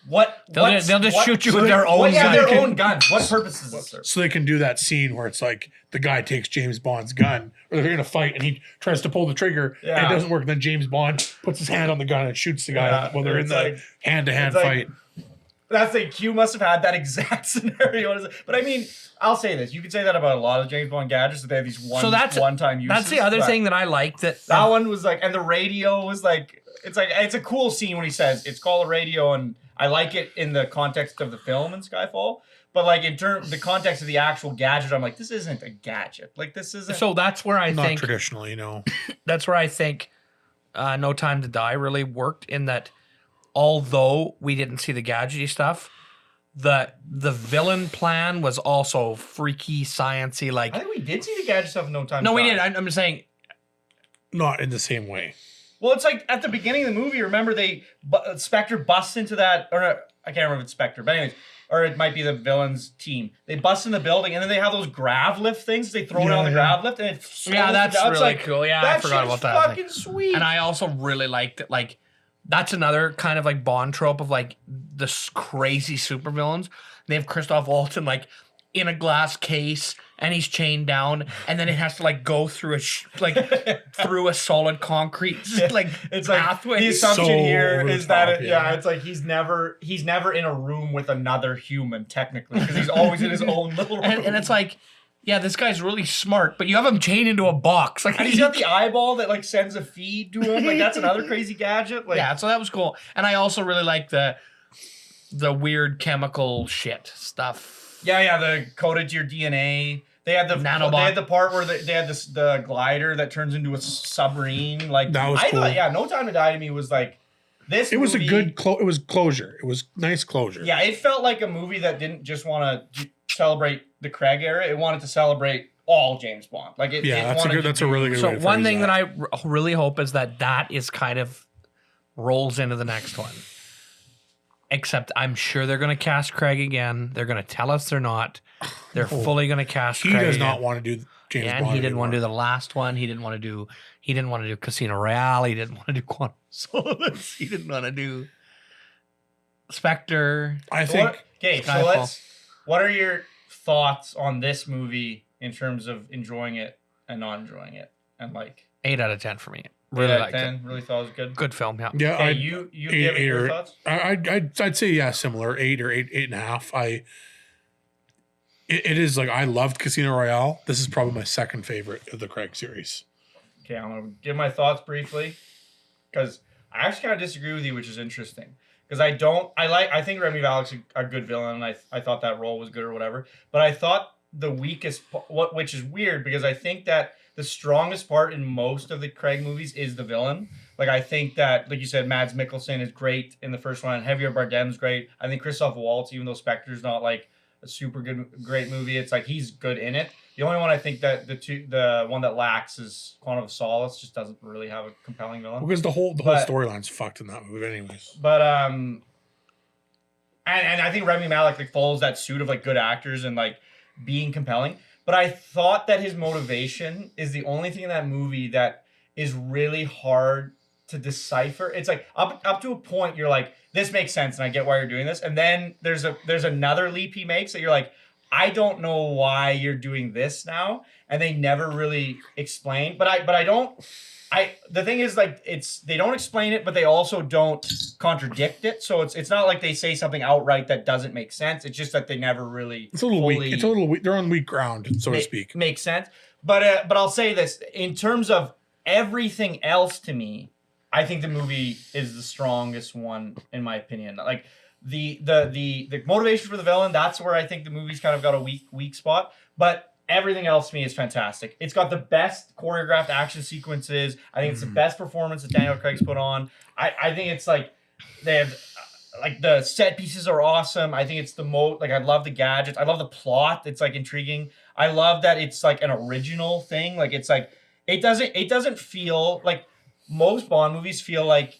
what? They'll just shoot you with their own. Yeah, their own guns. What purpose is this serve? So they can do that scene where it's like the guy takes James Bond's gun, or they're gonna fight, and he tries to pull the trigger, and it doesn't work. And then James Bond puts his hand on the gun and shoots the guy while they're in the hand-to-hand fight. That's the Q must have had that exact scenario. But I mean, I'll say this: you could say that about a lot of James Bond gadgets that they have these one-time uses. That's the other thing that I like. That one was like, and the radio was like, it's a cool scene when he says it's called a radio, and I like it in the context of the film in Skyfall. But like in the context of the actual gadget, I'm like, this isn't a gadget. Like this isn't. So that's where I think not traditionally, That's where I think No Time to Die really worked in that. Although we didn't see the gadgety stuff, the villain plan was also freaky, sciencey. Like I think we did see the gadget stuff in No Time. No, to we Die. did. I'm just saying, not in the same way. Well, it's like at the beginning of the movie. Remember, Spectre busts into that, or I can't remember if it's Spectre, but anyways, or it might be the villain's team. They bust in the building, and then they have those grav lift things. They throw down the grav lift, and that's really cool. Yeah, I forgot about that. Fucking sweet. And I also really liked that. Like. That's another kind of like Bond trope of like this crazy supervillains. They have Christoph Waltz like in a glass case and he's chained down, and then it has to like go through through a solid concrete like it's pathway. Like the assumption here is that it's like he's never in a room with another human technically because he's always in his own little room. And it's like. Yeah, this guy's really smart, but you have him chained into a box. Like, and he's got the eyeball that like sends a feed to him. Like that's another crazy gadget. Like, yeah, so that was cool. And I also really like the weird chemical shit stuff. Yeah, the coded to your DNA. They had the nanobot. They had the part where they had the glider that turns into a submarine. Like that was cool. Thought, No Time to Die to me was like this. It was a good. It was closure. It was nice closure. Yeah, it felt like a movie that didn't just want to celebrate the Craig era. It wanted to celebrate all James Bond. Like it. Yeah, it that's a really good. So way to one thing that I really hope is that is kind of rolls into the next one. Except I'm sure they're going to cast Craig again. They're going to tell us they're not. They're fully going to cast He Craig does again. not want to do James And Bond he didn't want to do anymore. the last one. He didn't want to do Casino Royale. He didn't want to do Quantum of Solace. He didn't want to do Spectre. I So think Skyfall. what are your thoughts on this movie in terms of enjoying it and not enjoying it? And like 8 out of 10 for me. 8 Really out of liked 10, it. really thought it was good. Good film, yeah. yeah, Okay, you eight- give it eight your or- thoughts? I'd say yeah, similar 8 or 8.5. It is like I loved Casino Royale. This is probably my second favorite of the Craig series. Okay, I'm gonna give my thoughts briefly because I actually kind of disagree with you, which is interesting. Because I think Remy Malek's a good villain, and I thought that role was good or whatever. But I thought the weakest, which is weird, because I think that the strongest part in most of the Craig movies is the villain. Like I think that, like you said, Mads Mikkelsen is great in the first one, and Javier Bardem's great. I think Christoph Waltz, even though Spectre's not like a super great movie, it's like he's good in it. The only one I think that the one that lacks is Quantum of Solace. Just doesn't really have a compelling villain. Because the whole But- storyline's fucked in that movie, anyways. But and I think Remy Malek like follows that suit of like good actors and like being compelling. But I thought that his motivation is the only thing in that movie that is really hard to decipher. It's like up to a point you're like, this makes sense and I get why you're doing this. And then there's another leap he makes that you're like, I don't know why you're doing this now. And they never really explain. The thing is, like, they don't explain it, but they also don't contradict it. So it's not like they say something outright that doesn't make sense. It's just that they never really. It's a little fully weak. It's a little weak. They're on weak ground, so to speak. Makes sense. But I'll say this in terms of everything else to me, I think the movie is the strongest one in my opinion. Like the motivation for the villain, that's where I think the movie's kind of got a weak spot. But everything else to me is fantastic. It's got the best choreographed action sequences. I think it's the best performance that Daniel Craig's put on. I think it's like they have like the set pieces are awesome. I think it's the most like I love the gadgets. I love the plot. It's like intriguing. I love that it's like an original thing. Like it's like it doesn't feel like most Bond movies feel like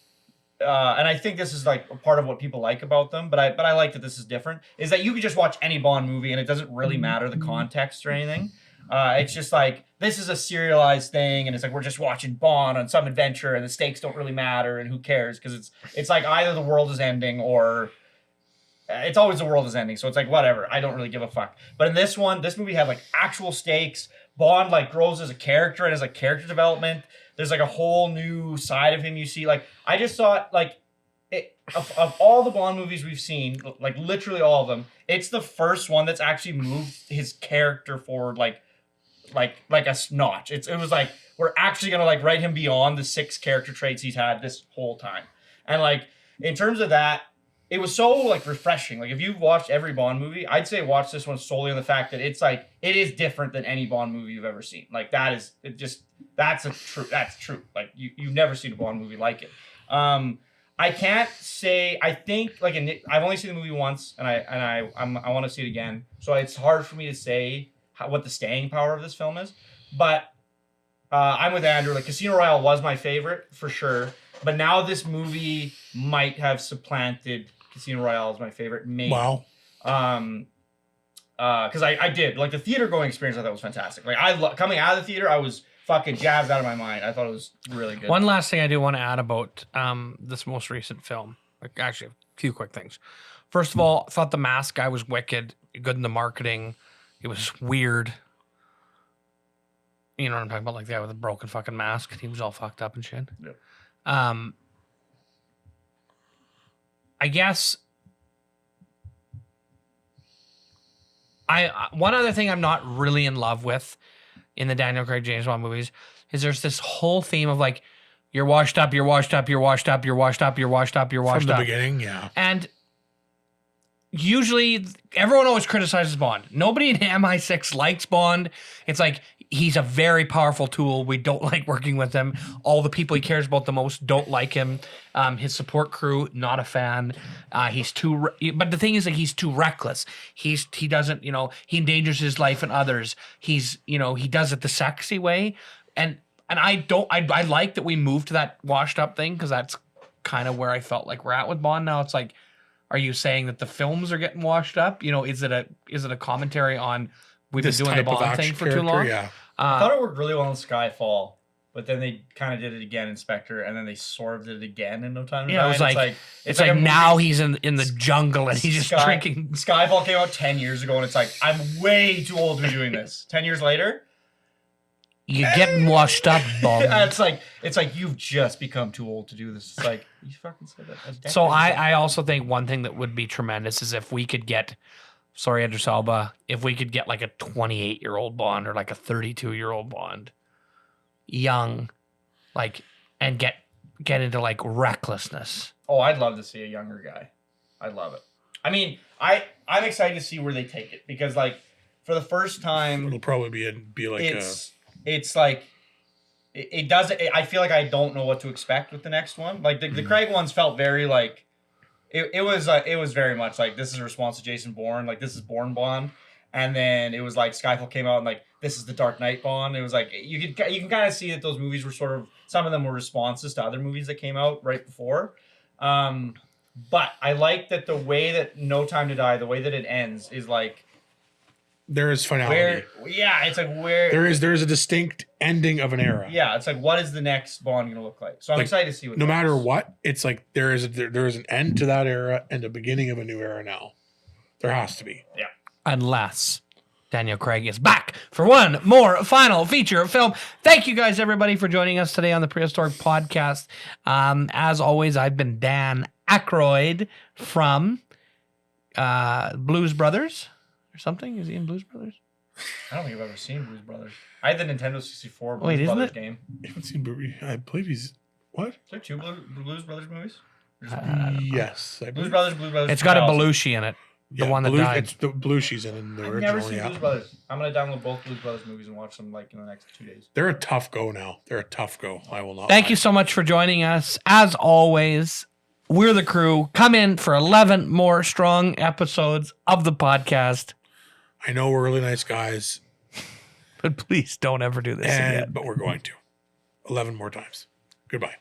and I think this is like a part of what people like about them, but I like that this is different, is that you could just watch any Bond movie and it doesn't really matter the context or anything. It's just like, this is a serialized thing, and it's like we're just watching Bond on some adventure and the stakes don't really matter and who cares, because it's like either the world is ending or it's always the world is ending, so it's like whatever, I don't really give a fuck. But in this movie had like actual stakes. Bond like grows as a character and has like character development. There's like a whole new side of him you see. Like I just thought like of all the Bond movies we've seen, like literally all of them, it's the first one that's actually moved his character forward like a notch. It was like we're actually gonna like write him beyond the 6 character traits he's had this whole time. And like in terms of that, it was so like refreshing. Like if you've watched every Bond movie, I'd say watch this one solely on the fact that it's like it is different than any Bond movie you've ever seen. Like that's true. Like you've never seen a Bond movie like it. I can't say. I think like I've only seen the movie once, and I want to see it again. So it's hard for me to say what the staying power of this film is. But I'm with Andrew. Like Casino Royale was my favorite for sure, but now this movie might have supplanted Casino Royale as my favorite. Maybe. Wow. Because I did like the theater going experience. I thought was fantastic. Like coming out of the theater, I was fucking jazzed out of my mind. I thought it was really good. One last thing I do want to add about this most recent film. Like actually, a few quick things. First of all, I thought the mask guy was wicked. Good in the marketing. It was weird. You know what I'm talking about? Like the guy with a broken fucking mask. He was all fucked up and shit. Yep. I guess one other thing I'm not really in love with in the Daniel Craig James Bond movies is there's this whole theme of like you're washed up, you're washed up, you're washed up, you're washed up, you're washed up, you're washed From up. the beginning, yeah. And usually everyone always criticizes Bond. Nobody in MI6 likes Bond. It's like he's a very powerful tool. We don't like working with him. All the people he cares about the most don't like him. His support crew, not a fan. He's too. But the thing is that he's too reckless. He doesn't. He endangers his life and others. He does it the sexy way. And I like that we moved to that washed up thing, because that's kind of where I felt like we're at with Bond now. It's like, Are you saying that the films are getting washed up? You know, is it a commentary on we've This been doing the type of Bond action thing for too character, long? yeah. I thought it worked really well in Skyfall, but then they kind of did it again in Spectre, and then they sort of did it again in No Time to Yeah, Die. it was and it's like a movie- now he's in the jungle and he's just drinking. Skyfall came out 10 years ago, and it's like, I'm way too old to be doing this. 10 years later, You're getting washed up, Bond. it's like you've just become too old to do this. It's like, you fucking said that. a decade So ago. I also think one thing that would be tremendous is if we could get, sorry, Idris Elba, if we could get like a 28-year-old Bond or like a 32-year-old Bond, young, like, and get into like recklessness. Oh, I'd love to see a younger guy. I'd love it. I mean, I'm excited to see where they take it because, like, for the first time, It'll probably be like it's like it does. I feel like I don't know what to expect with the next one. Like the Craig ones felt very like it was very much like this is a response to Jason Bourne. Like this is Bourne Bond, and then it was like Skyfall came out and like this is the Dark Knight Bond. It was like you can kind of see that those movies were sort of, some of them were responses to other movies that came out right before. But I like that the way that No Time to Die, the way that it ends is like there is finality. it's like where There is a distinct ending of an era. yeah, it's like what is the next Bond gonna look like? So I'm Like, excited to see what. No that matter is. what, it's like there is an end to that era and a beginning of a new era now. There has to be. Yeah. Unless Daniel Craig is back for one more final feature film. Thank you guys, everybody, for joining us today on the Prehistoric Podcast. As always, I've been Dan Aykroyd from Blues Brothers or something. Is he in Blues Brothers? I don't think I've ever seen Blues Brothers. I had the Nintendo 64 Blues Wait, isn't Brothers it? game. I haven't seen I believe he's what? Is there two Blues Brothers movies? Or just I one? don't know. Yes. I Blues believe. Brothers. It's got a 2000. Belushi in it. The one that died. It's the Belushi's in the I've original. never seen Yeah. Blues Brothers. I'm gonna download both Blues Brothers movies and watch them like in the next 2 days. They're a tough go now. They're a tough go. I will not. Thank lie. you so much for joining us. As always, we're the crew. Come in for 11 more strong episodes of the podcast. I know we're really nice guys, But please don't ever do this again. but we're going to 11 more times. Goodbye.